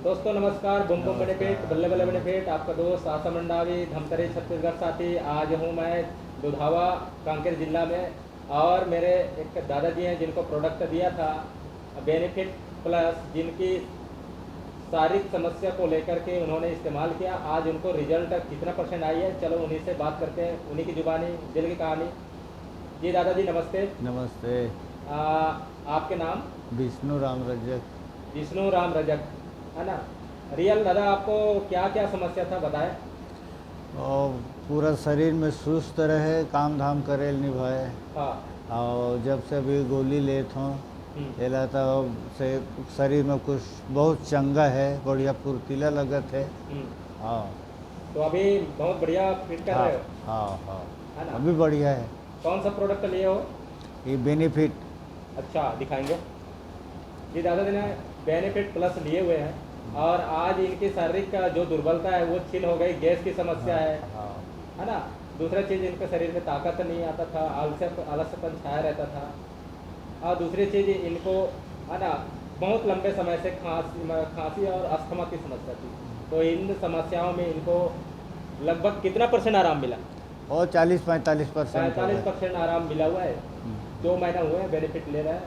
दोस्तों नमस्कार, बुम बुम बेनिफिट, नमस्कार। बल्ले बल्ले बेनिफिट, आपका दोस्त आशा मंडावी, धमतरी छत्तीसगढ़ साथी। आज हूँ मैं दुधावा कांकेर जिला में, और मेरे एक दादाजी हैं जिनको प्रोडक्ट दिया था बेनिफिट प्लस, जिनकी शारीरिक समस्या को लेकर के उन्होंने इस्तेमाल किया। आज उनको रिजल्ट कितना परसेंट आई है, चलो उन्हीं से बात करते हैं, उन्हीं की जुबानी दिल की कहानी। जी दादाजी नमस्ते। नमस्ते। आ, आपके नाम? विष्णु राम रजक। विष्णु राम रजक, है ना? रियल दादा, आपको क्या क्या समस्या था बताएं। और पूरा शरीर में सुस्त रहे, काम धाम करे निभाए। हाँ। और जब से अभी गोली लेत हूँ हम्म। एला तो से शरीर में कुछ बहुत चंगा है, बढ़िया फुर्तीला लगत है। हम्म। हाँ तो अभी बहुत बढ़िया फिट कर हाँ रहे हो, हाँ हाँ। है ना? अभी बढ़िया है। कौन सा प्रोडक्ट लिए हो? ये बेनिफिट। अच्छा, दिखाएंगे। जी दादाजी ने बेनिफिट प्लस लिए हुए हैं, और आज इनकी शारीरिक का जो दुर्बलता है वो छीन हो गई। गैस की समस्या हाँ है हाँ है ना? दूसरा चीज़, इनके शरीर में ताकत नहीं आता था, आलस्यपन छाया रहता था। और दूसरी चीज़ इनको, है ना, बहुत लंबे समय से खांसी और अस्थमा की समस्या थी। तो इन समस्याओं में इनको लगभग कितना परसेंट आराम मिला? और 40-45% हो गए। 45% आराम मिला हुआ है। 2 महीना हुए हैं बेनिफिट ले रहे हैं।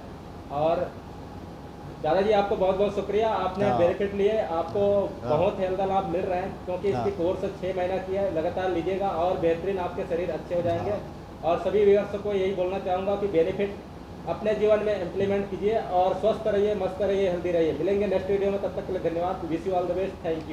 और दादाजी आपको बहुत बहुत शुक्रिया, आपने हाँ बेनिफिट लिए, आपको हाँ बहुत हेल्थ लाभ मिल रहे हैं, क्योंकि इसकी हाँ कोर्स 6 महीना की है। लगातार लीजिएगा और बेहतरीन आपके शरीर अच्छे हो जाएंगे। हाँ। और सभी व्यूअर्स को यही बोलना चाहूँगा कि बेनिफिट अपने जीवन में इम्प्लीमेंट कीजिए और स्वस्थ रहिए, मस्त रहिए, हेल्दी रहिए। मिलेंगे नेक्स्ट वीडियो में, तब तक के लिए धन्यवाद। Wish you all the best, thank you.